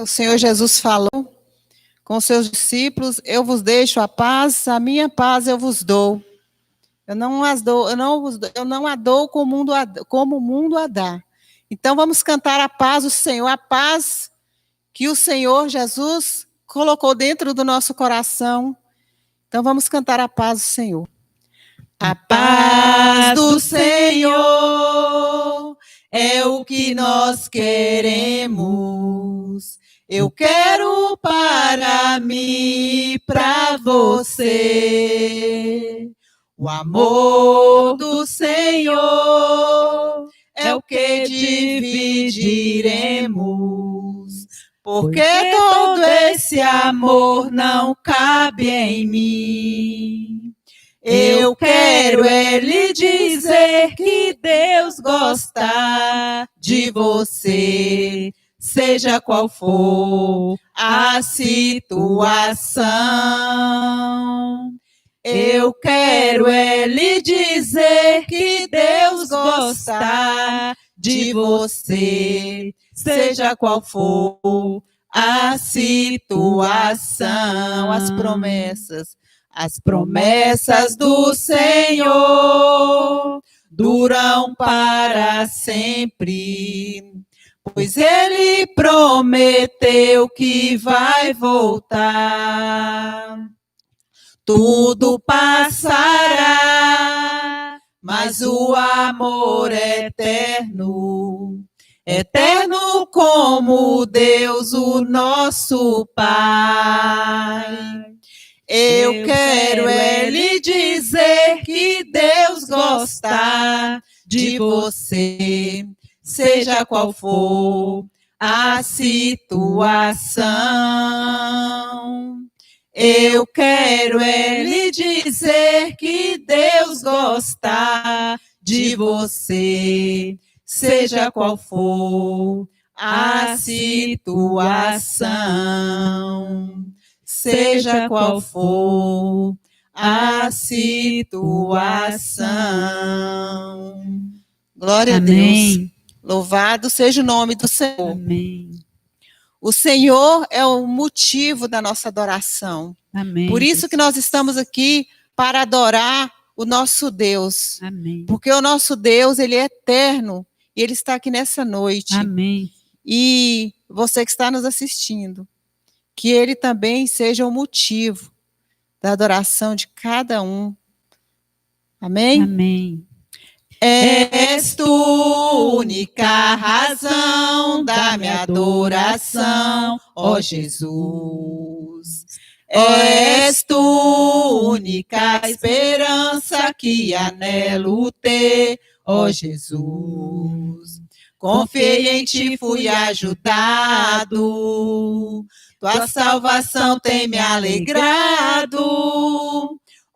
O Senhor Jesus falou com seus discípulos: eu vos deixo a paz, a minha paz eu vos dou. Eu não a dou como o mundo a dá. Então vamos cantar a paz do Senhor, a paz que o Senhor Jesus colocou dentro do nosso coração. Então vamos cantar a paz do Senhor. A paz do Senhor é o que nós queremos. Eu quero para mim e para você. O amor do Senhor é o que dividiremos. Porque todo esse amor não cabe em mim. Eu quero lhe dizer que Deus gosta de você, seja qual for a situação. Eu quero lhe dizer que Deus gosta de você, seja qual for a situação. As promessas do Senhor duram para sempre, pois Ele prometeu que vai voltar. Tudo passará, mas o amor é eterno, eterno como Deus, o nosso Pai. Eu quero lhe dizer que Deus gosta de você, seja qual for a situação. Eu quero lhe dizer que Deus gosta de você, seja qual for a situação. Seja qual for a situação. Glória Amém. a Deus. Louvado seja o nome do Senhor. Amém. O Senhor é o motivo da nossa adoração. Amém. Por isso que nós estamos aqui para adorar o nosso Deus. Amém. Porque o nosso Deus, ele é eterno e ele está aqui nessa noite. Amém. E você que está nos assistindo, que ele também seja o motivo da adoração de cada um. Amém? Amém. És tu única razão da minha adoração, ó Jesus. És tu única esperança que anelo ter, ó Jesus. Confiei em ti, fui ajudado. Tua salvação tem me alegrado.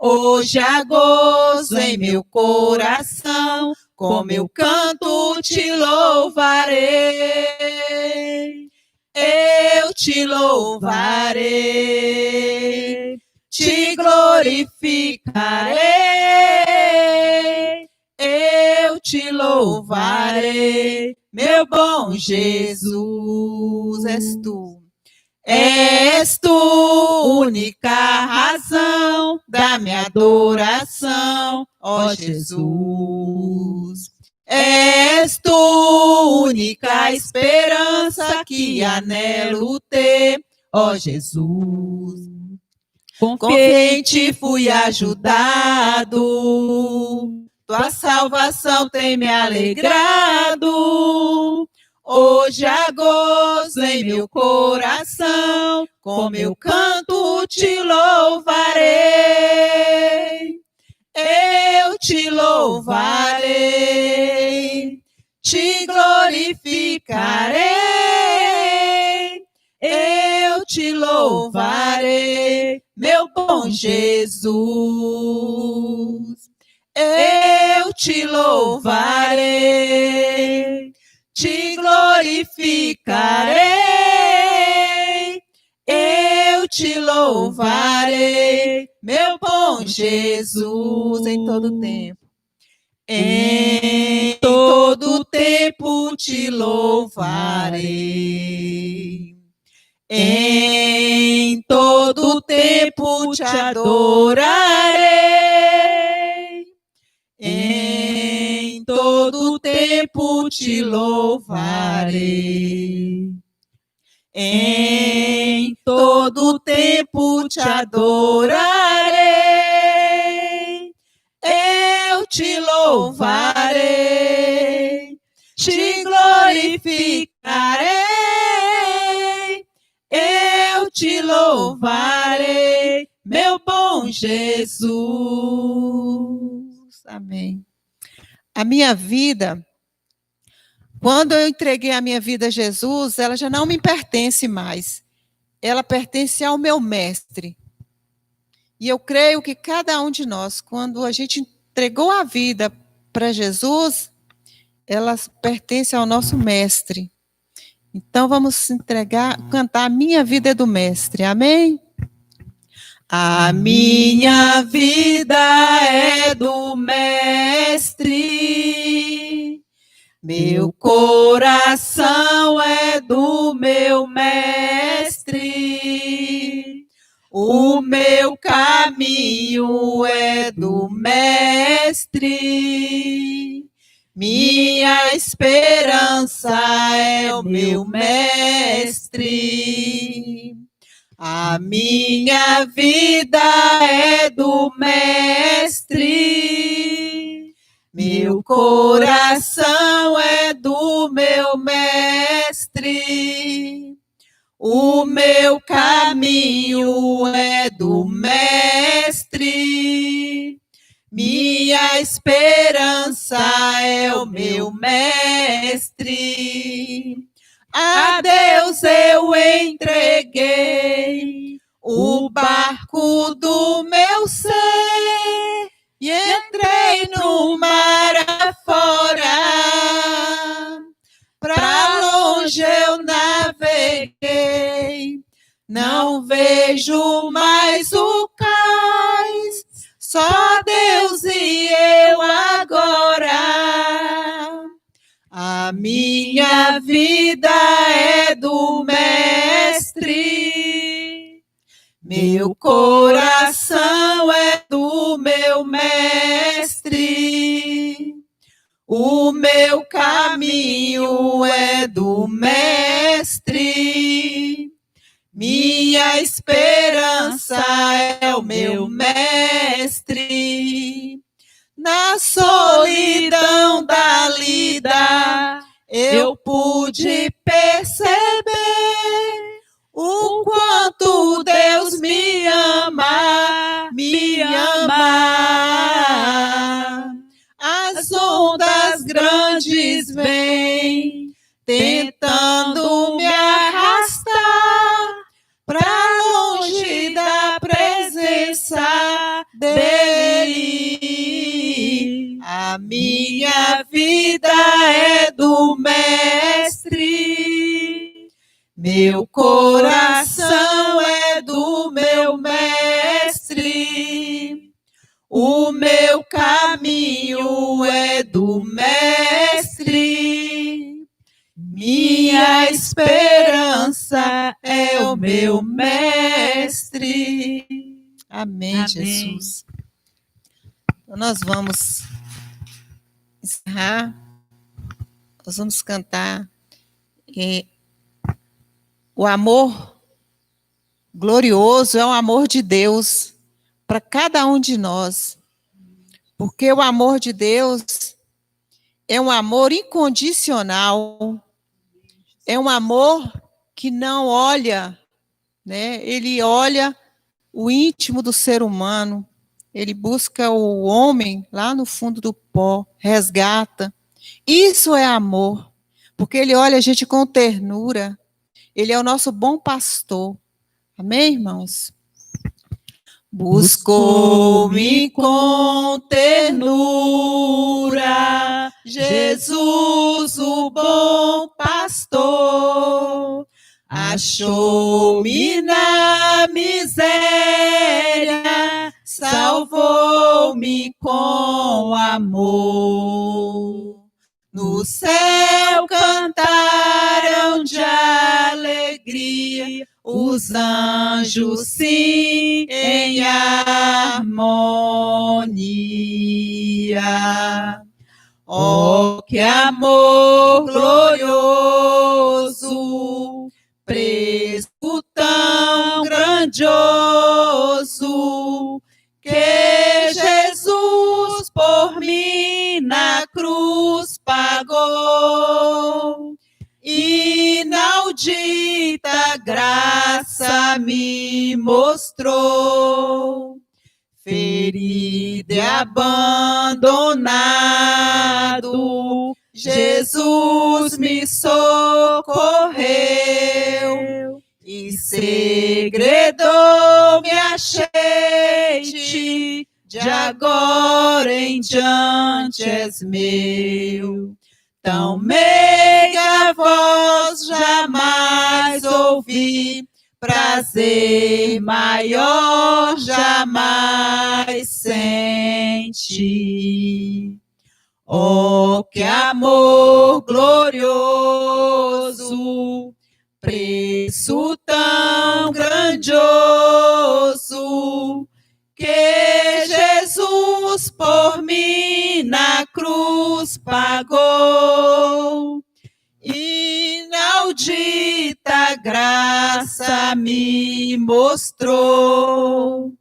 Hoje há gozo em meu coração, com meu canto te louvarei. Eu te louvarei, te glorificarei. Eu te louvarei, meu bom Jesus, és tu. És tu única razão da minha adoração, ó Jesus. És tu única esperança que anelo ter, ó Jesus. Confiei em ti, fui ajudado. Tua salvação tem me alegrado. Hoje há gozo em meu coração, com meu canto te louvarei. Eu te louvarei, te glorificarei. Eu te louvarei, meu bom Jesus. Eu te louvarei, te glorificarei. Eu te louvarei, meu bom Jesus, em todo tempo. Em todo tempo te louvarei. Em todo tempo te adorarei, em todo tempo te louvarei, em todo tempo te adorarei, eu te louvarei, te glorificarei, eu te louvarei, meu bom Jesus. Amém. A minha vida, quando eu entreguei a minha vida a Jesus, ela já não me pertence mais. Ela pertence ao meu mestre. E eu creio que cada um de nós, quando a gente entregou a vida para Jesus, ela pertence ao nosso mestre. Então vamos cantar: a minha vida é do mestre. Amém? A minha vida é do mestre, meu coração é do meu mestre, o meu caminho é do mestre, minha esperança é o meu mestre. A minha vida é do mestre, meu coração é do meu mestre, o meu caminho é do mestre, minha esperança é o meu mestre. A Deus eu entreguei o barco do meu ser e entrei no mar afora. Pra longe eu naveguei, não vejo mais o cais, só Deus e eu agora. A minha vida é do mestre, meu coração é do meu mestre, o meu caminho é do mestre, minha esperança é o meu mestre. Na solidão da lida, eu pude perceber o quanto Deus me ama, me ama. As ondas grandes vêm tentando me arrastar pra longe da presença dele. A minha vida é do mestre, meu coração é do meu mestre, o meu caminho é do mestre, minha esperança é o meu mestre. Amém, Amém. Jesus. Então nós vamos encerrar, nós vamos cantar o amor glorioso é o amor de Deus para cada um de nós, porque o amor de Deus é um amor incondicional, é um amor que não olha, né? Ele olha o íntimo do ser humano, ele busca o homem lá no fundo do pó, resgata. Isso é amor, porque ele olha a gente com ternura, ele é o nosso bom pastor. Amém, irmãos? Buscou-me com ternura, Jesus, o bom pastor, achou-me na miséria, salvou-me com amor. No céu cantaram de alegria os anjos sim em harmonia. Oh, que amor glorioso, preço tão grandioso, que Jesus por mim na cruz pagou. Inaudita graça me mostrou. Ferido e abandonado, Jesus me socorreu. E segredo me achei, de agora em diante és meu. Tão meiga voz jamais ouvi, prazer maior jamais senti. Oh, que amor glorioso, preço tão grandioso, que Jesus por mim na cruz pagou. Inaudita graça me mostrou.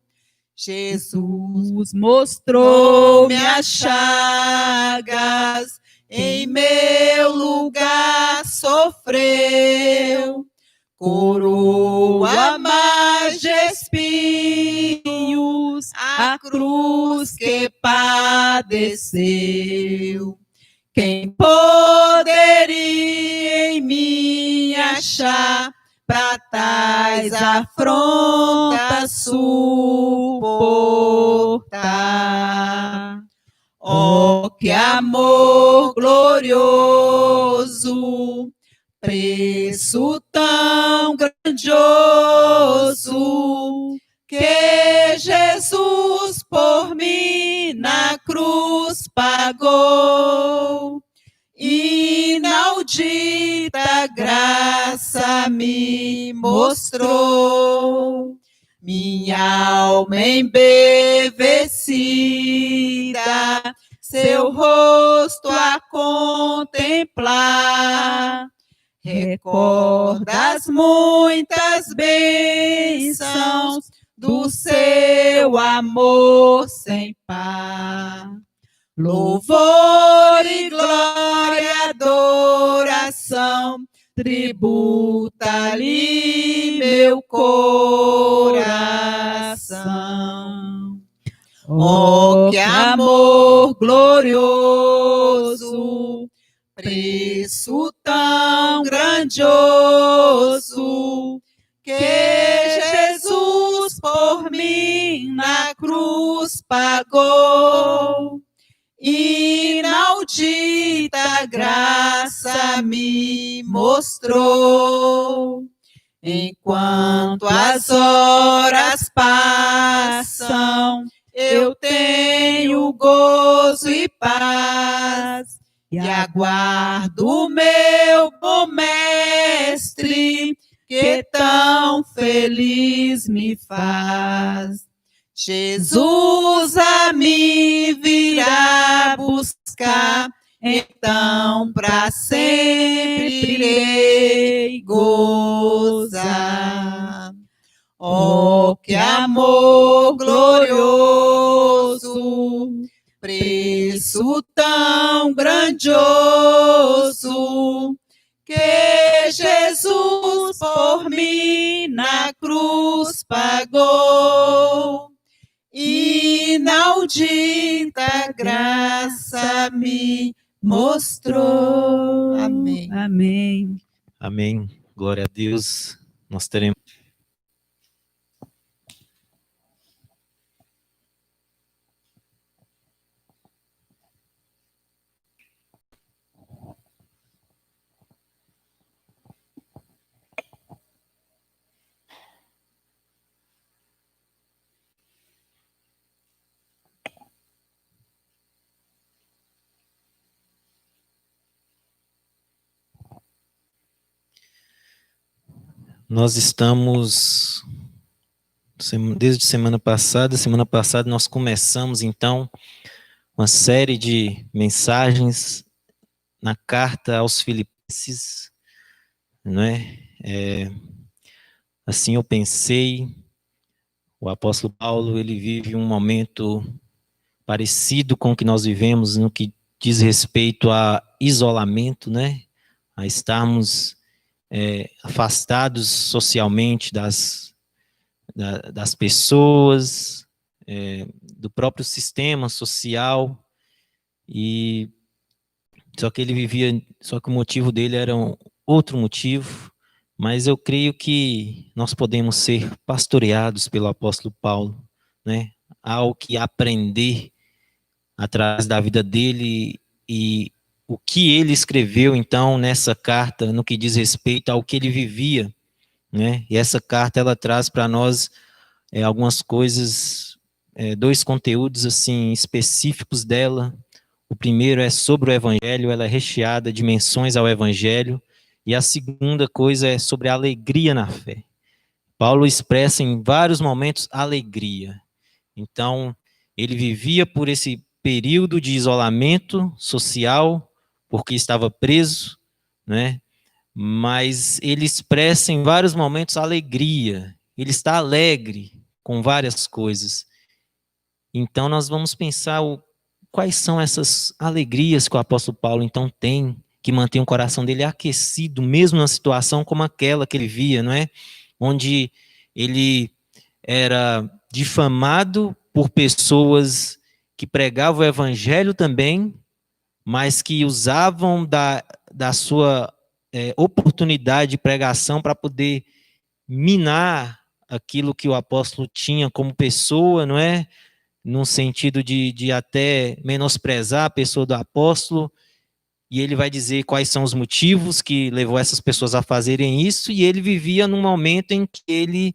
Jesus mostrou-me as chagas, em meu lugar sofreu. Coroa mais de espinhos, a cruz que padeceu. Quem poderia em mim achar pra tais afrontas suportar? Oh, que amor glorioso, preço tão grandioso, que Jesus por mim na cruz pagou. Inaudita graça me mostrou. Minha alma embevecida, seu rosto a contemplar, recorda as muitas bênçãos do seu amor sem par. Louvor e glória, adoração, tributa-lhe meu coração. Oh, que amor glorioso, preço tão grandioso, que Jesus por mim na cruz pagou. Inaudita graça me mostrou. Enquanto as horas passam, eu tenho gozo e paz, e aguardo o meu bom mestre, que tão feliz me faz. Jesus a mim virá buscar, então pra sempre irei gozar. Oh, que amor glorioso, preço tão grandioso, que Jesus por mim na cruz pagou. Inaudita graça me mostrou. Amém. Amém. Amém. Glória a Deus. Nós teremos. Nós estamos, desde semana passada nós começamos, então, uma série de mensagens na carta aos Filipenses, não é? Assim eu pensei, o apóstolo Paulo, ele vive um momento parecido com o que nós vivemos no que diz respeito a isolamento, né? A estarmos afastados socialmente das pessoas, do próprio sistema social, e só que ele vivia, só que o motivo dele era outro motivo, mas eu creio que nós podemos ser pastoreados pelo apóstolo Paulo, né? Há o que aprender através da vida dele e o que ele escreveu, então, nessa carta, no que diz respeito ao que ele vivia, né? E essa carta, ela traz para nós algumas coisas, dois conteúdos, assim, específicos dela. O primeiro é sobre o Evangelho, ela é recheada de menções ao Evangelho, e a segunda coisa é sobre a alegria na fé. Paulo expressa em vários momentos alegria. Então, ele vivia por esse período de isolamento social, porque estava preso, né? Mas ele expressa em vários momentos alegria. Ele está alegre com várias coisas. Então, nós vamos pensar quais são essas alegrias que o apóstolo Paulo, então, tem, que mantém o coração dele aquecido, mesmo numa situação como aquela que ele via, não é? Onde ele era difamado por pessoas que pregavam o evangelho também, mas que usavam da sua oportunidade de pregação para poder minar aquilo que o apóstolo tinha como pessoa, não é? Num sentido de até menosprezar a pessoa do apóstolo, e ele vai dizer quais são os motivos que levou essas pessoas a fazerem isso, e ele vivia num momento em que ele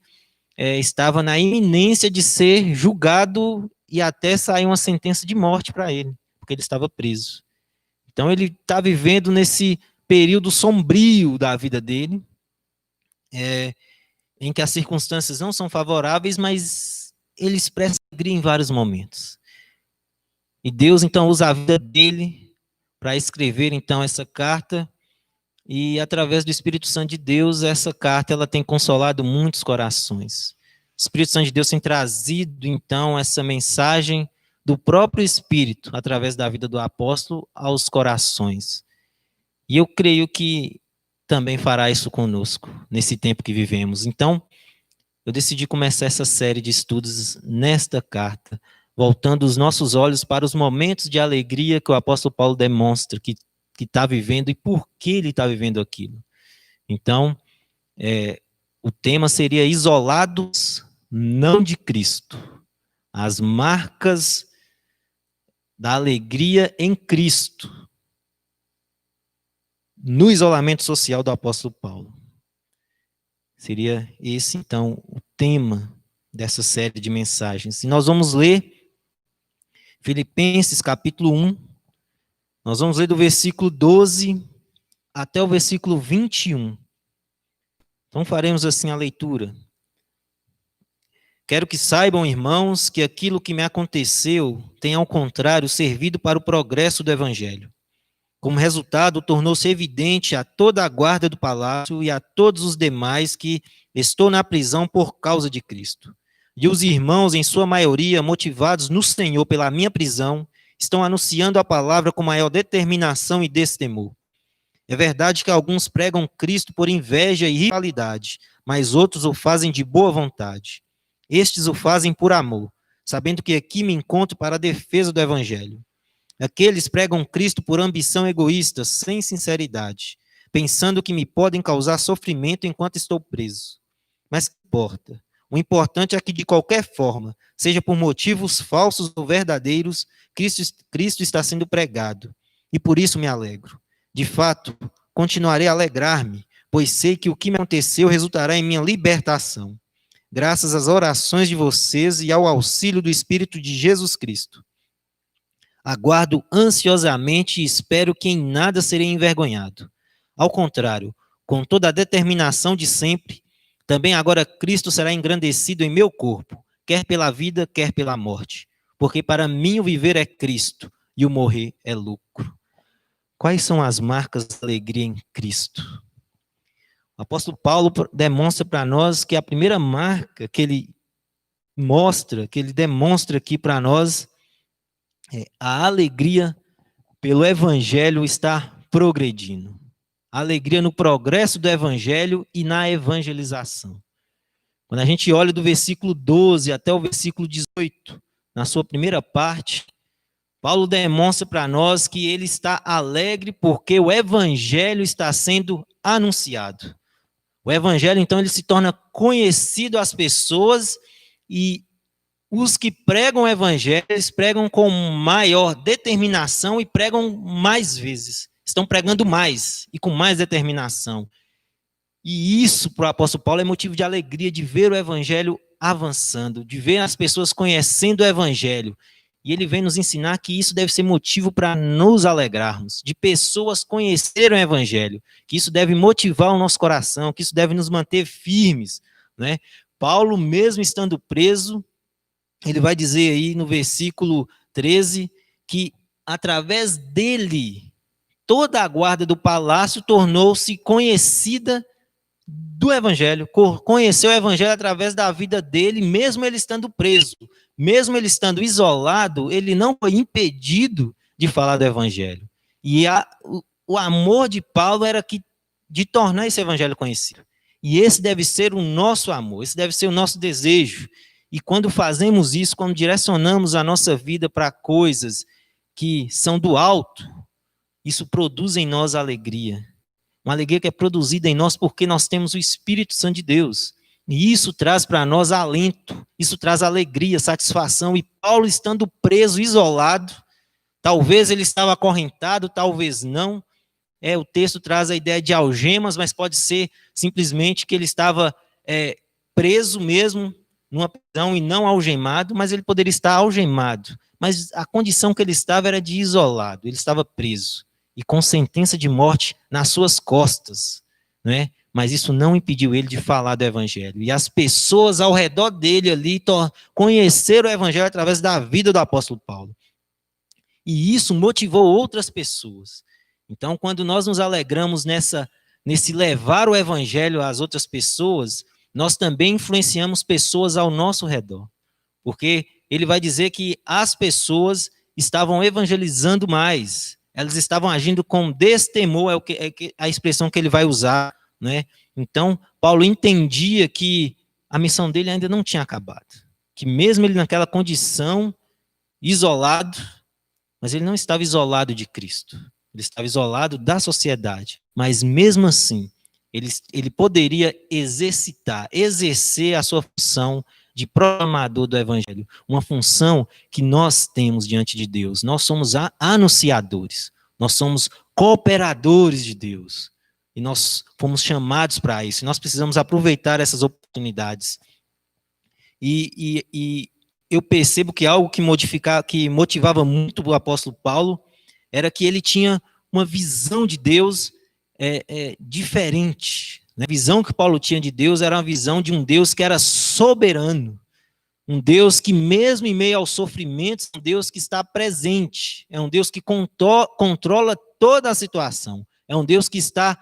estava na iminência de ser julgado e até sair uma sentença de morte para ele, porque ele estava preso. Então ele está vivendo nesse período sombrio da vida dele, em que as circunstâncias não são favoráveis, mas ele expressa alegria em vários momentos. E Deus então usa a vida dele para escrever então essa carta, e através do Espírito Santo de Deus, essa carta ela tem consolado muitos corações. O Espírito Santo de Deus tem trazido então essa mensagem do próprio Espírito, através da vida do apóstolo, aos corações. E eu creio que também fará isso conosco, nesse tempo que vivemos. Então, eu decidi começar essa série de estudos nesta carta, voltando os nossos olhos para os momentos de alegria que o apóstolo Paulo demonstra que está vivendo e por que ele está vivendo aquilo. Então, o tema seria isolados não de Cristo, as marcas da alegria em Cristo, no isolamento social do apóstolo Paulo. Seria esse, então, o tema dessa série de mensagens. E nós vamos ler Filipenses capítulo 1, nós vamos ler do versículo 12 até o versículo 21. Então faremos assim a leitura. Quero que saibam, irmãos, que aquilo que me aconteceu tem, ao contrário, servido para o progresso do Evangelho. Como resultado, tornou-se evidente a toda a guarda do palácio e a todos os demais que estou na prisão por causa de Cristo. E os irmãos, em sua maioria, motivados no Senhor pela minha prisão, estão anunciando a palavra com maior determinação e destemor. É verdade que alguns pregam Cristo por inveja e rivalidade, mas outros o fazem de boa vontade. Estes o fazem por amor, sabendo que aqui me encontro para a defesa do Evangelho. Aqueles pregam Cristo por ambição egoísta, sem sinceridade, pensando que me podem causar sofrimento enquanto estou preso. Mas que importa? O importante é que, de qualquer forma, seja por motivos falsos ou verdadeiros, Cristo está sendo pregado, e por isso me alegro. De fato, continuarei a alegrar-me, pois sei que o que me aconteceu resultará em minha libertação, graças às orações de vocês e ao auxílio do Espírito de Jesus Cristo. Aguardo ansiosamente e espero que em nada serei envergonhado. Ao contrário, com toda a determinação de sempre, Também agora Cristo será engrandecido em meu corpo, quer pela vida, quer pela morte. Porque para mim o viver é Cristo e o morrer é lucro. Quais são as marcas da alegria em Cristo? O apóstolo Paulo demonstra para nós que a primeira marca que ele mostra, que ele demonstra aqui para nós, é a alegria pelo evangelho estar progredindo. A alegria no progresso do evangelho e na evangelização. Quando a gente olha do versículo 12 até o versículo 18, na sua primeira parte, Paulo demonstra para nós que ele está alegre porque o evangelho está sendo anunciado. O evangelho, então, ele se torna conhecido às pessoas e os que pregam o evangelho, eles pregam com maior determinação e pregam mais vezes. Estão pregando mais e com mais determinação. E isso, para o apóstolo Paulo, é motivo de alegria, de ver o evangelho avançando, de ver as pessoas conhecendo o evangelho. E ele vem nos ensinar que isso deve ser motivo para nos alegrarmos, de pessoas conhecerem o evangelho, que isso deve motivar o nosso coração, que isso deve nos manter firmes, né? Paulo, mesmo estando preso, ele vai dizer aí no versículo 13, que através dele, toda a guarda do palácio tornou-se conhecida do evangelho, conheceu o evangelho através da vida dele, mesmo ele estando preso, mesmo ele estando isolado, ele não foi impedido de falar do evangelho. E o amor de Paulo era de tornar esse evangelho conhecido. E esse deve ser o nosso amor, esse deve ser o nosso desejo. E quando fazemos isso, quando direcionamos a nossa vida para coisas que são do alto, isso produz em nós alegria. Uma alegria que é produzida em nós porque nós temos o Espírito Santo de Deus. E isso traz para nós alento, isso traz alegria, satisfação. E Paulo, estando preso, isolado, talvez ele estava acorrentado, talvez não. O texto traz a ideia de algemas, mas pode ser simplesmente que ele estava preso mesmo, numa prisão e não algemado, mas ele poderia estar algemado. Mas a condição que ele estava era de isolado, ele estava preso e com sentença de morte nas suas costas, né? Mas isso não impediu ele de falar do evangelho. E as pessoas ao redor dele ali conheceram o evangelho através da vida do apóstolo Paulo. E isso motivou outras pessoas. Então, quando nós nos alegramos nesse levar o evangelho às outras pessoas, nós também influenciamos pessoas ao nosso redor. Porque ele vai dizer que as pessoas estavam evangelizando mais, elas estavam agindo com destemor, é a expressão que ele vai usar, né? Então, Paulo entendia que a missão dele ainda não tinha acabado, que mesmo ele naquela condição, isolado, mas ele não estava isolado de Cristo, ele estava isolado da sociedade, mas mesmo assim, ele poderia exercer a sua função de proclamador do evangelho, uma função que nós temos diante de Deus. Nós somos anunciadores, nós somos cooperadores de Deus, e nós fomos chamados para isso, e nós precisamos aproveitar essas oportunidades. E eu percebo que algo que motivava muito o apóstolo Paulo era que ele tinha uma visão de Deus diferente. A visão que Paulo tinha de Deus era uma visão de um Deus que era soberano, um Deus que mesmo em meio aos sofrimentos, é um Deus que está presente, é um Deus que controla toda a situação, é um Deus que está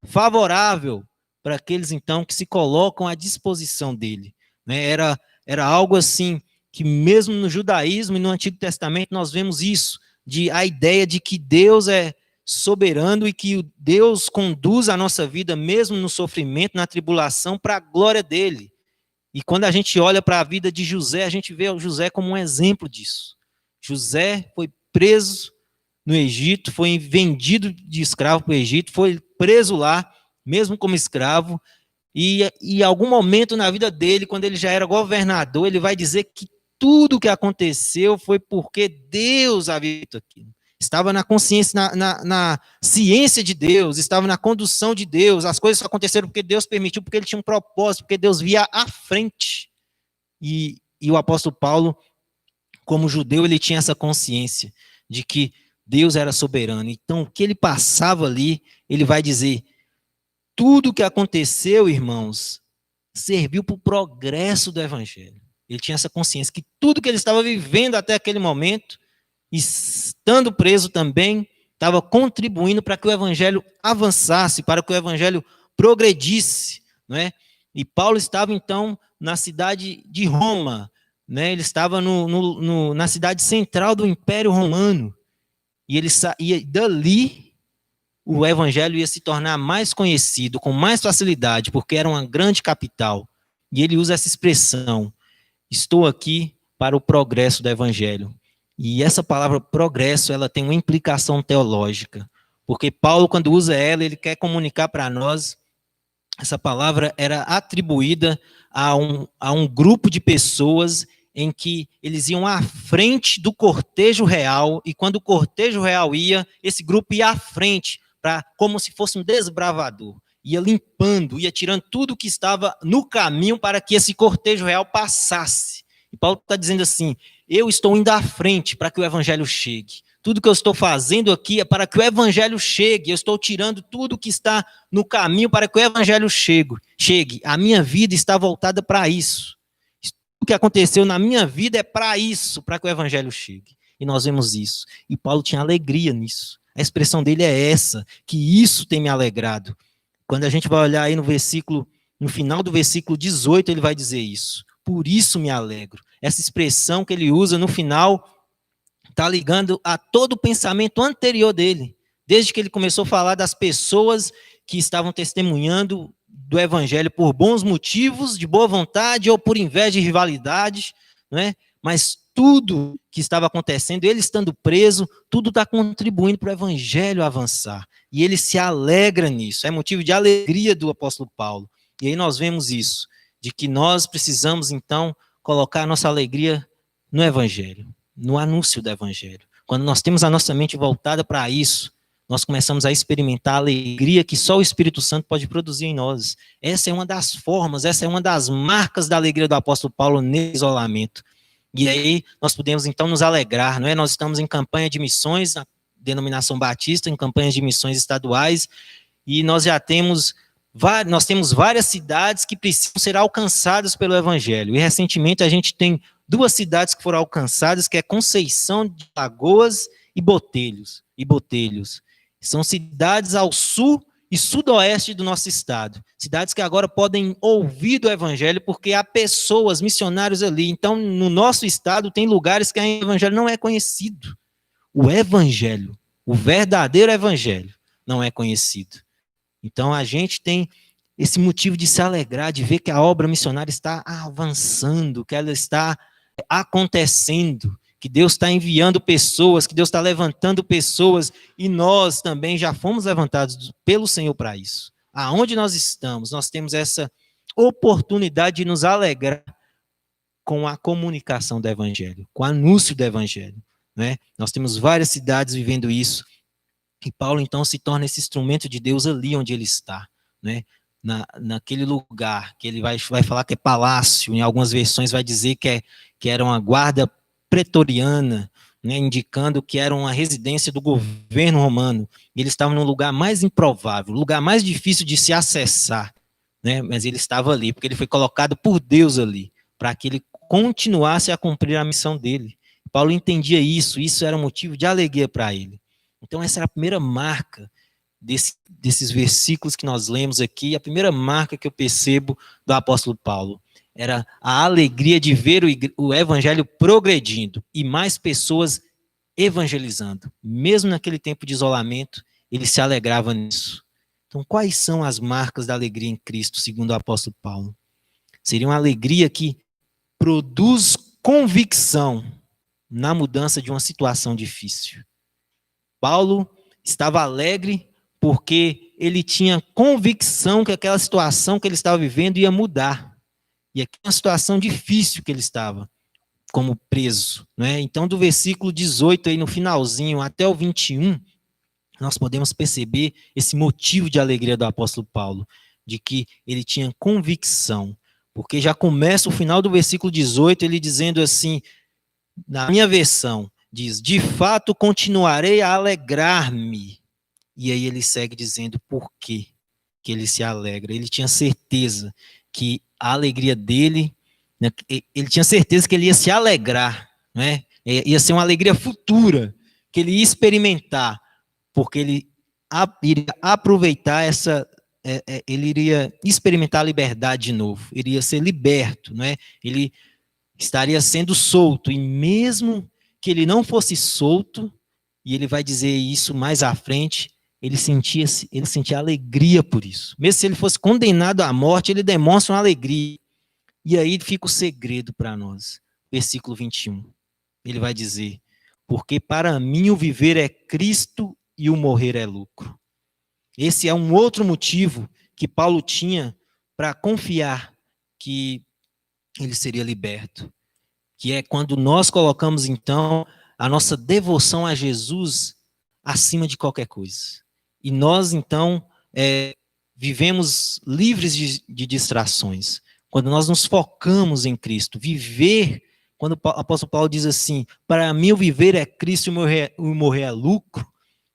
favorável para aqueles então que se colocam à disposição dele. Era algo assim que mesmo no judaísmo e no Antigo Testamento nós vemos isso, a ideia de que Deus é soberano e que Deus conduz a nossa vida mesmo no sofrimento, na tribulação, para a glória dele. E quando a gente olha para a vida de José, a gente vê o José como um exemplo disso. José foi preso no Egito, foi vendido de escravo para o Egito, foi preso lá, mesmo como escravo, e em algum momento na vida dele, quando ele já era governador, ele vai dizer que tudo o que aconteceu foi porque Deus havia feito aquilo. Estava na consciência, na ciência de Deus, estava na condução de Deus, as coisas só aconteceram porque Deus permitiu, porque ele tinha um propósito, porque Deus via à frente. E o apóstolo Paulo, como judeu, ele tinha essa consciência de que Deus era soberano. Então, o que ele passava ali, ele vai dizer, tudo o que aconteceu, irmãos, serviu para o progresso do evangelho. Ele tinha essa consciência que tudo que ele estava vivendo até aquele momento, estando preso também, estava contribuindo para que o evangelho avançasse, para que o evangelho progredisse, não é? E Paulo estava, então, na cidade de Roma, né? Ele estava na cidade central do Império Romano, e ele saía dali, o evangelho ia se tornar mais conhecido, com mais facilidade, porque era uma grande capital. E ele usa essa expressão, estou aqui para o progresso do evangelho. E essa palavra progresso, ela tem uma implicação teológica, porque Paulo, quando usa ela, ele quer comunicar para nós, essa palavra era atribuída a um grupo de pessoas em que eles iam à frente do cortejo real, e quando o cortejo real ia, esse grupo ia à frente, como se fosse um desbravador, ia limpando, ia tirando tudo que estava no caminho para que esse cortejo real passasse. E Paulo está dizendo assim, eu estou indo à frente para que o evangelho chegue. Tudo que eu estou fazendo aqui é para que o evangelho chegue. Eu estou tirando tudo que está no caminho para que o evangelho chegue. A minha vida está voltada para isso. O que aconteceu na minha vida é para isso, para que o evangelho chegue. E nós vemos isso. E Paulo tinha alegria nisso. A expressão dele é essa, que isso tem me alegrado. Quando a gente vai olhar aí no final do versículo 18, ele vai dizer isso. Por isso me alegro. Essa expressão que ele usa no final está ligando a todo o pensamento anterior dele. Desde que ele começou a falar das pessoas que estavam testemunhando do evangelho por bons motivos, de boa vontade ou por inveja e rivalidade, não é? Mas tudo que estava acontecendo, ele estando preso, tudo está contribuindo para o evangelho avançar. E ele se alegra nisso, é motivo de alegria do apóstolo Paulo. E aí nós vemos isso, de que nós precisamos, então, colocar a nossa alegria no evangelho, no anúncio do evangelho. Quando nós temos a nossa mente voltada para isso, nós começamos a experimentar a alegria que só o Espírito Santo pode produzir em nós. Essa é uma das formas, essa é uma das marcas da alegria do apóstolo Paulo nesse isolamento. E aí nós podemos então nos alegrar, não é? Nós estamos em campanha de missões, na denominação batista, em campanhas de missões estaduais, e nós temos várias cidades que precisam ser alcançadas pelo evangelho. E recentemente a gente tem 2 cidades que foram alcançadas, que é Conceição de Lagoas e Botelhos. São cidades ao sul e sudoeste do nosso estado. Cidades que agora podem ouvir do evangelho, porque há pessoas, missionários ali. Então, no nosso estado, tem lugares que o evangelho não é conhecido. O evangelho, o verdadeiro evangelho, não é conhecido. Então, a gente tem esse motivo de se alegrar, de ver que a obra missionária está avançando, que ela está acontecendo, que Deus está enviando pessoas, que Deus está levantando pessoas, e nós também já fomos levantados pelo Senhor para isso. Aonde nós estamos, nós temos essa oportunidade de nos alegrar com a comunicação do evangelho, com o anúncio do evangelho, né? Nós temos várias cidades vivendo isso, e Paulo então se torna esse instrumento de Deus ali onde ele está, né? Naquele lugar, que ele vai falar que é palácio, em algumas versões vai dizer que era uma guarda pretoriana, né, indicando que era uma residência do governo romano. Ele estava num lugar mais improvável, lugar mais difícil de se acessar, né, mas ele estava ali, porque ele foi colocado por Deus ali, para que ele continuasse a cumprir a missão dele. Paulo entendia isso era motivo de alegria para ele. Então essa era a primeira marca desses versículos que nós lemos aqui, a primeira marca que eu percebo do apóstolo Paulo. Era a alegria de ver o evangelho progredindo e mais pessoas evangelizando. Mesmo naquele tempo de isolamento, ele se alegrava nisso. Então, quais são as marcas da alegria em Cristo, segundo o apóstolo Paulo? Seria uma alegria que produz convicção na mudança de uma situação difícil. Paulo estava alegre porque ele tinha convicção que aquela situação que ele estava vivendo ia mudar. E aqui é uma situação difícil que ele estava, como preso, né? Então, do versículo 18, aí no finalzinho, até o 21, nós podemos perceber esse motivo de alegria do apóstolo Paulo, de que ele tinha convicção, porque já começa o final do versículo 18, ele dizendo assim, na minha versão, diz, de fato continuarei a alegrar-me. E aí ele segue dizendo por quê que ele se alegra. Ele tinha certeza que a alegria dele, né? Ele tinha certeza que ele ia se alegrar, né? Ia ser uma alegria futura, que ele ia experimentar, porque ele iria aproveitar ele iria experimentar a liberdade de novo, iria ser liberto, né? Ele estaria sendo solto, e mesmo que ele não fosse solto, e ele vai dizer isso mais à frente, ele sentia alegria por isso. Mesmo se ele fosse condenado à morte, ele demonstra uma alegria. E aí fica o segredo para nós. Versículo 21. Ele vai dizer: porque para mim o viver é Cristo e o morrer é lucro. Esse é um outro motivo que Paulo tinha para confiar que ele seria liberto. Que é quando nós colocamos, então, a nossa devoção a Jesus acima de qualquer coisa. E nós, então, vivemos livres de distrações. Quando nós nos focamos em Cristo, viver, quando o apóstolo Paulo diz assim, para mim o viver é Cristo e o morrer é lucro,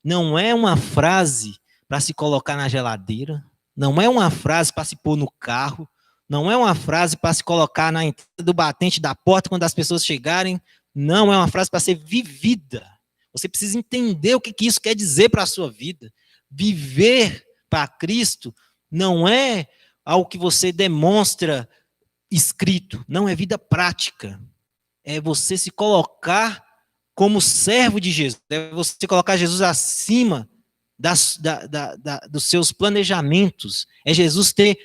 não é uma frase para se colocar na geladeira, não é uma frase para se pôr no carro, não é uma frase para se colocar na entrada do batente da porta quando as pessoas chegarem, não é uma frase para ser vivida. Você precisa entender o que isso quer dizer para a sua vida. Viver para Cristo não é algo que você demonstra escrito, não é vida prática. É você se colocar como servo de Jesus, é você colocar Jesus acima dos seus planejamentos, é Jesus ter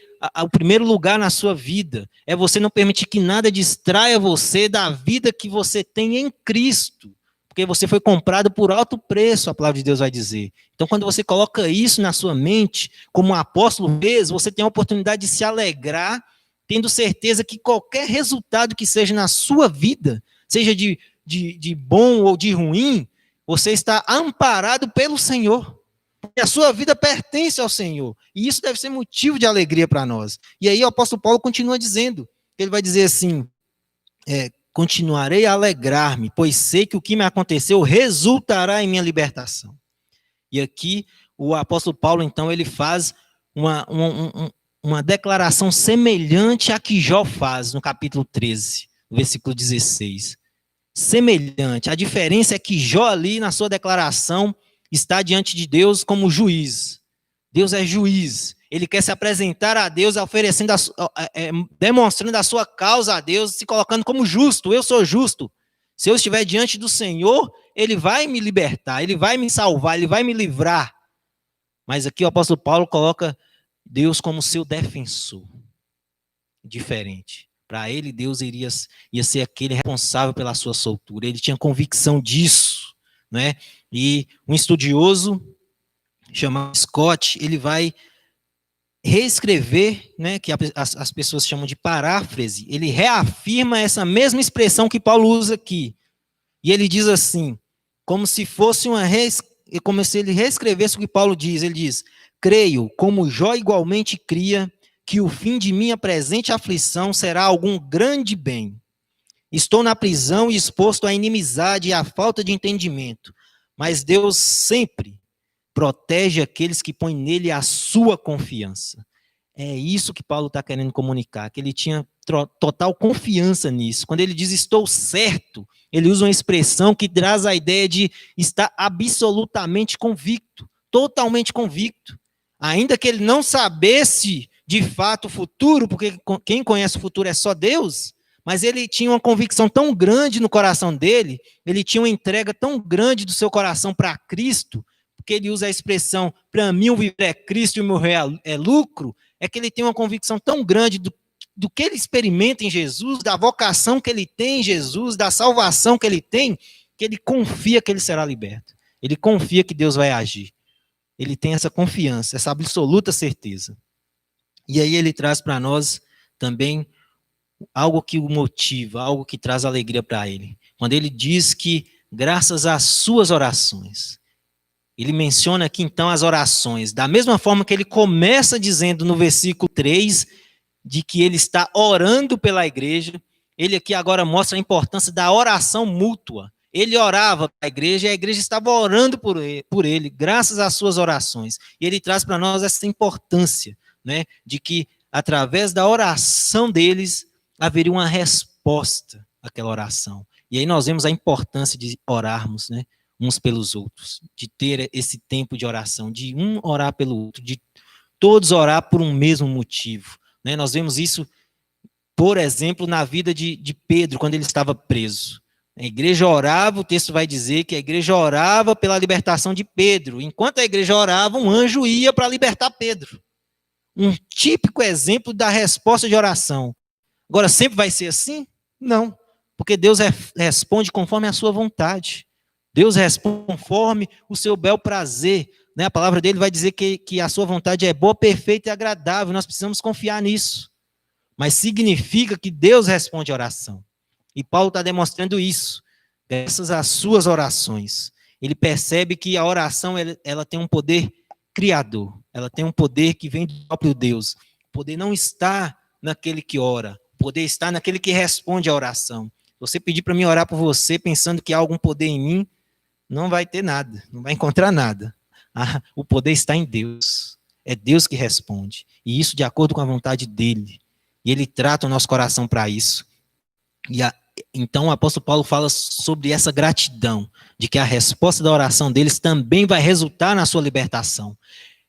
o primeiro lugar na sua vida, é você não permitir que nada distraia você da vida que você tem em Cristo, porque você foi comprado por alto preço, a palavra de Deus vai dizer. Então, quando você coloca isso na sua mente, como um apóstolo fez, você tem a oportunidade de se alegrar, tendo certeza que qualquer resultado que seja na sua vida, seja de bom ou de ruim, você está amparado pelo Senhor. Porque a sua vida pertence ao Senhor. E isso deve ser motivo de alegria para nós. E aí o apóstolo Paulo continua dizendo, ele vai dizer assim, continuarei a alegrar-me, pois sei que o que me aconteceu resultará em minha libertação. E aqui o apóstolo Paulo, então, ele faz uma declaração semelhante à que Jó faz no capítulo 13, no versículo 16. Semelhante. A diferença é que Jó ali, na sua declaração, está diante de Deus como juiz. Deus é juiz. Ele quer se apresentar a Deus, oferecendo, demonstrando a sua causa a Deus, se colocando como justo. Eu sou justo. Se eu estiver diante do Senhor, Ele vai me libertar, Ele vai me salvar, Ele vai me livrar. Mas aqui o apóstolo Paulo coloca Deus como seu defensor. Diferente. Para ele, Deus ia ser aquele responsável pela sua soltura. Ele tinha convicção disso, né? E um estudioso chamado Scott, ele vai reescrever, né, que as pessoas chamam de paráfrase, ele reafirma essa mesma expressão que Paulo usa aqui. E ele diz assim, como se fosse como se ele reescrevesse o que Paulo diz. Ele diz, creio, como Jó igualmente cria, que o fim de minha presente aflição será algum grande bem. Estou na prisão e exposto à inimizade e à falta de entendimento, mas Deus sempre protege aqueles que põem nele a sua confiança. É isso que Paulo está querendo comunicar, que ele tinha total confiança nisso. Quando ele diz estou certo, ele usa uma expressão que traz a ideia de estar absolutamente convicto, totalmente convicto. Ainda que ele não sabesse de fato o futuro, porque quem conhece o futuro é só Deus, mas ele tinha uma convicção tão grande no coração dele, ele tinha uma entrega tão grande do seu coração para Cristo, porque ele usa a expressão, para mim o viver é Cristo e o morrer é lucro, é que ele tem uma convicção tão grande do que ele experimenta em Jesus, da vocação que ele tem em Jesus, da salvação que ele tem, que ele confia que ele será liberto. Ele confia que Deus vai agir. Ele tem essa confiança, essa absoluta certeza. E aí ele traz para nós também algo que o motiva, algo que traz alegria para ele. Quando ele diz que, graças às suas orações, ele menciona aqui então as orações, da mesma forma que ele começa dizendo no versículo 3, de que ele está orando pela igreja, ele aqui agora mostra a importância da oração mútua. Ele orava para a igreja e a igreja estava orando por ele, graças às suas orações. E ele traz para nós essa importância, né, de que através da oração deles, haveria uma resposta àquela oração. E aí nós vemos a importância de orarmos, né, uns pelos outros, de ter esse tempo de oração, de um orar pelo outro, de todos orar por um mesmo motivo. Né? Nós vemos isso, por exemplo, na vida de Pedro, quando ele estava preso. A igreja orava, o texto vai dizer que a igreja orava pela libertação de Pedro. Enquanto a igreja orava, um anjo ia para libertar Pedro. Um típico exemplo da resposta de oração. Agora, sempre vai ser assim? Não, porque Deus responde conforme a sua vontade. Deus responde conforme o seu bel prazer. Né? A palavra dele vai dizer que a sua vontade é boa, perfeita e agradável. Nós precisamos confiar nisso. Mas significa que Deus responde a oração. E Paulo está demonstrando isso, graças às suas orações. Ele percebe que a oração ela tem um poder criador, ela tem um poder que vem do próprio Deus. O poder não está naquele que ora, o poder está naquele que responde à oração. Se você pedir para mim orar por você, pensando que há algum poder em mim, não vai ter nada, não vai encontrar nada. O poder está em Deus, é Deus que responde, e isso de acordo com a vontade dele. E ele trata o nosso coração para isso. Então o apóstolo Paulo fala sobre essa gratidão, de que a resposta da oração deles também vai resultar na sua libertação.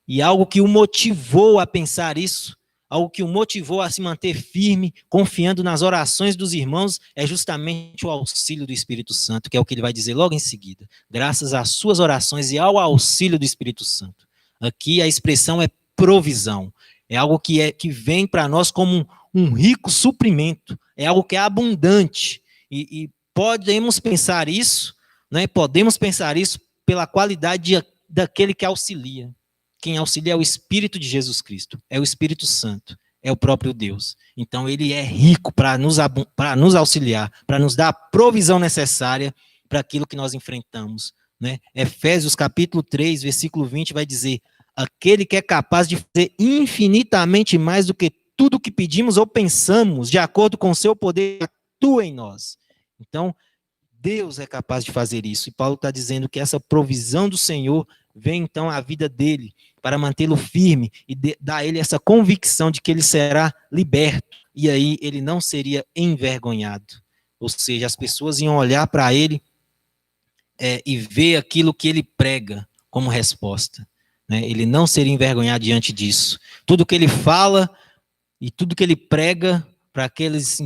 E algo que o motivou a pensar isso, algo que o motivou a se manter firme, confiando nas orações dos irmãos, é justamente o auxílio do Espírito Santo, que é o que ele vai dizer logo em seguida. Graças às suas orações e ao auxílio do Espírito Santo. Aqui a expressão é provisão. É algo que vem para nós como um rico suprimento. É algo que é abundante. E podemos pensar isso, né? Podemos pensar isso pela qualidade daquele que auxilia. Quem auxilia é o Espírito de Jesus Cristo, é o Espírito Santo, é o próprio Deus. Então ele é rico para nos auxiliar, para nos dar a provisão necessária para aquilo que nós enfrentamos. Né? Efésios capítulo 3, versículo 20 vai dizer: aquele que é capaz de fazer infinitamente mais do que tudo que pedimos ou pensamos, de acordo com o seu poder, atua em nós. Então, Deus é capaz de fazer isso. E Paulo está dizendo que essa provisão do Senhor vem então à vida dele, para mantê-lo firme e dar a ele essa convicção de que ele será liberto. E aí ele não seria envergonhado. Ou seja, as pessoas iam olhar para ele e ver aquilo que ele prega como resposta. Né? Ele não seria envergonhado diante disso. Tudo que ele fala e tudo que ele prega para aqueles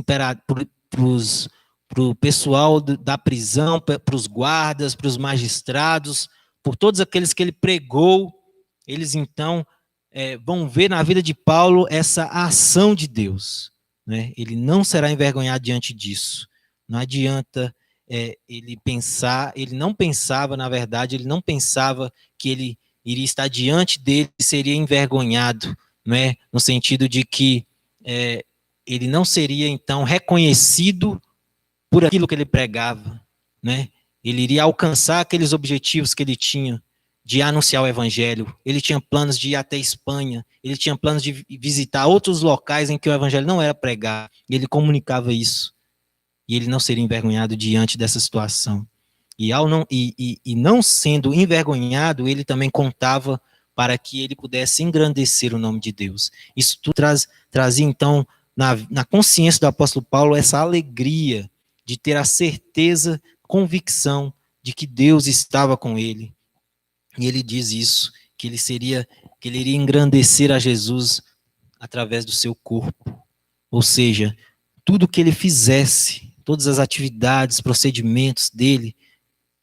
para o pessoal da prisão, para os guardas, para os magistrados, por todos aqueles que ele pregou, eles então vão ver na vida de Paulo essa ação de Deus. Né? Ele não será envergonhado diante disso. Não adianta ele pensar, ele não pensava, na verdade, ele não pensava que ele iria estar diante dele e seria envergonhado, né? No sentido de que ele não seria, então, reconhecido por aquilo que ele pregava, né? Ele iria alcançar aqueles objetivos que ele tinha de anunciar o evangelho. Ele tinha planos de ir até Espanha, ele tinha planos de visitar outros locais em que o evangelho não era pregado, e ele comunicava isso. E ele não seria envergonhado diante dessa situação. E não sendo envergonhado, ele também contava para que ele pudesse engrandecer o nome de Deus. Isso tudo trazia, então, na consciência do apóstolo Paulo, essa alegria de ter a certeza, convicção de que Deus estava com ele. E ele diz isso, que ele iria engrandecer a Jesus através do seu corpo. Ou seja, tudo que ele fizesse, todas as atividades, procedimentos dele,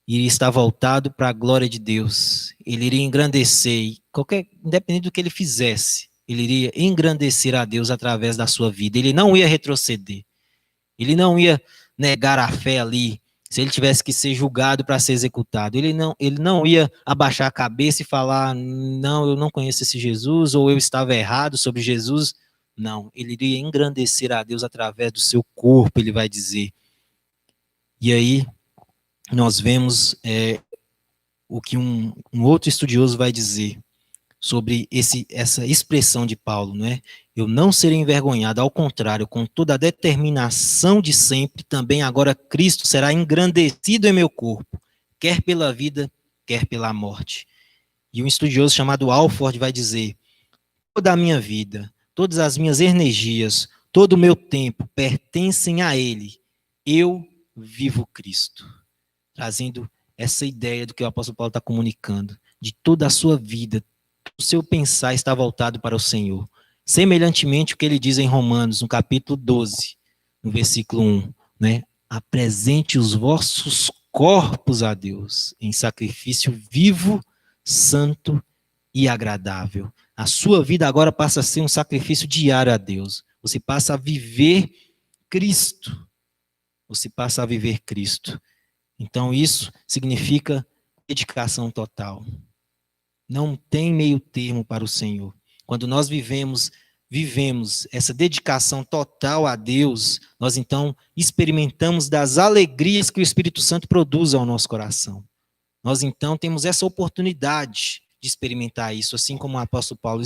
iria estar voltado para a glória de Deus. Ele iria engrandecer, independente do que ele fizesse, ele iria engrandecer a Deus através da sua vida. Ele não ia retroceder. Ele não ia negar a fé ali, se ele tivesse que ser julgado para ser executado. Ele não ia abaixar a cabeça e falar, não, eu não conheço esse Jesus, ou eu estava errado sobre Jesus. Não, ele iria engrandecer a Deus através do seu corpo, ele vai dizer. E aí, nós vemos o que um outro estudioso vai dizer sobre essa expressão de Paulo, não é? Eu não serei envergonhado, ao contrário, com toda a determinação de sempre, também agora Cristo será engrandecido em meu corpo, quer pela vida, quer pela morte. E um estudioso chamado Alford vai dizer, toda a minha vida, todas as minhas energias, todo o meu tempo pertencem a Ele. Eu vivo Cristo. Trazendo essa ideia do que o apóstolo Paulo está comunicando, de toda a sua vida, o seu pensar está voltado para o Senhor. Semelhantemente o que ele diz em Romanos, no capítulo 12, no versículo 1, né? Apresente os vossos corpos a Deus em sacrifício vivo, santo e agradável. A sua vida agora passa a ser um sacrifício diário a Deus. Você passa a viver Cristo. Você passa a viver Cristo. Então isso significa dedicação total. Não tem meio termo para o Senhor. Quando nós vivemos essa dedicação total a Deus, nós então experimentamos das alegrias que o Espírito Santo produz ao nosso coração. Nós então temos essa oportunidade de experimentar isso, assim como o apóstolo Paulo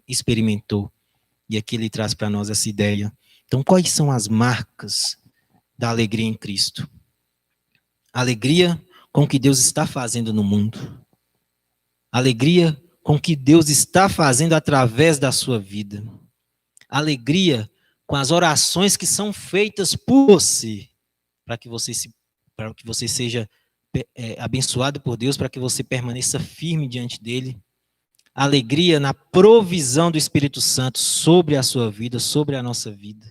experimentou. E aqui ele traz para nós essa ideia. Então, quais são as marcas da alegria em Cristo? Alegria com o que Deus está fazendo no mundo. Alegria com o que Deus está fazendo através da sua vida. Alegria com as orações que são feitas por você, para que você seja abençoado por Deus, para que você permaneça firme diante dele. Alegria na provisão do Espírito Santo sobre a sua vida, sobre a nossa vida.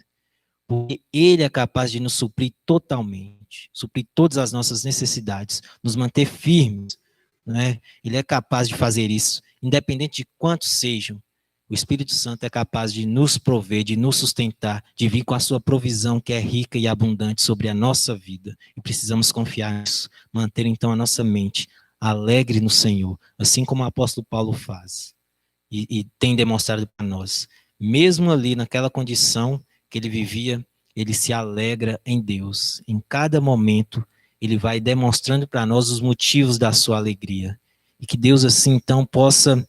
Porque ele é capaz de nos suprir totalmente, suprir todas as nossas necessidades, nos manter firmes, né? Ele é capaz de fazer isso, independente de quantos sejam. O Espírito Santo é capaz de nos prover, de nos sustentar, de vir com a sua provisão que é rica e abundante sobre a nossa vida. E precisamos confiar nisso, manter então a nossa mente alegre no Senhor, assim como o apóstolo Paulo faz. E tem demonstrado para nós. Mesmo ali naquela condição que ele vivia, ele se alegra em Deus. Em cada momento, ele vai demonstrando para nós os motivos da sua alegria. E que Deus assim então possa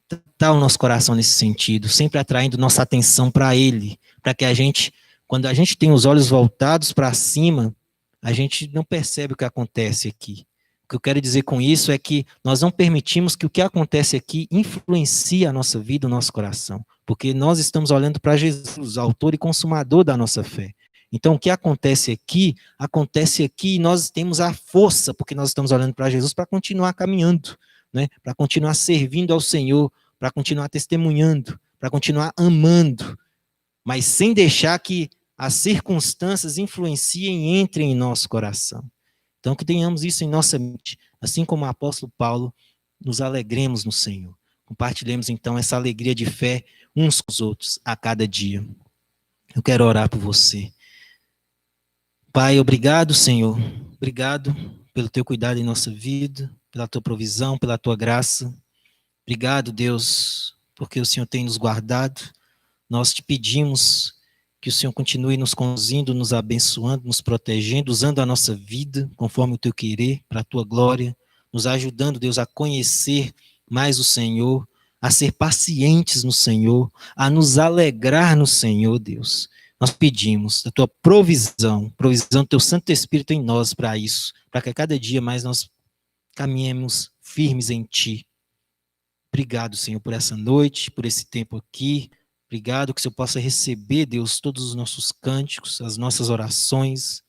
tratar o nosso coração nesse sentido, sempre atraindo nossa atenção para Ele, para que a gente, quando a gente tem os olhos voltados para cima, a gente não percebe o que acontece aqui. O que eu quero dizer com isso é que nós não permitimos que o que acontece aqui influencie a nossa vida, o nosso coração, porque nós estamos olhando para Jesus, autor e consumador da nossa fé. Então o que acontece aqui e nós temos a força, porque nós estamos olhando para Jesus para continuar caminhando, né? Para continuar servindo ao Senhor, para continuar testemunhando, para continuar amando, mas sem deixar que as circunstâncias influenciem e entrem em nosso coração. Então que tenhamos isso em nossa mente, assim como o apóstolo Paulo, nos alegremos no Senhor. Compartilhemos então essa alegria de fé uns com os outros a cada dia. Eu quero orar por você. Pai, obrigado, Senhor. Obrigado pelo teu cuidado em nossa vida, pela tua provisão, pela tua graça. Obrigado, Deus, porque o Senhor tem nos guardado. Nós te pedimos que o Senhor continue nos conduzindo, nos abençoando, nos protegendo, usando a nossa vida conforme o teu querer, para a tua glória, nos ajudando, Deus, a conhecer mais o Senhor, a ser pacientes no Senhor, a nos alegrar no Senhor, Deus. Nós pedimos a tua provisão do teu Santo Espírito em nós para isso, para que a cada dia mais nós caminhemos firmes em ti. Obrigado, Senhor, por essa noite, por esse tempo aqui. Obrigado que o Senhor possa receber, Deus, todos os nossos cânticos, as nossas orações.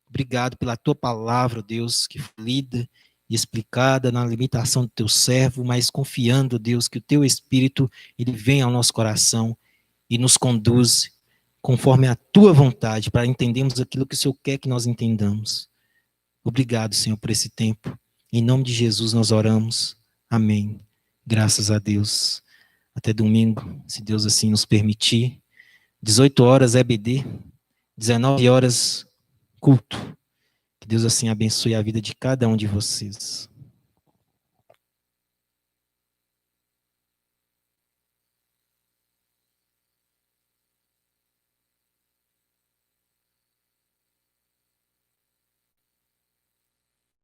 Obrigado pela tua palavra, Deus, que foi lida e explicada na limitação do teu servo, mas confiando, Deus, que o teu Espírito, ele vem ao nosso coração e nos conduz conforme a tua vontade, para entendermos aquilo que o Senhor quer que nós entendamos. Obrigado, Senhor, por esse tempo. Em nome de Jesus nós oramos. Amém. Graças a Deus. Até domingo, se Deus assim nos permitir. 18 horas EBD, 19 horas culto. Que Deus assim abençoe a vida de cada um de vocês.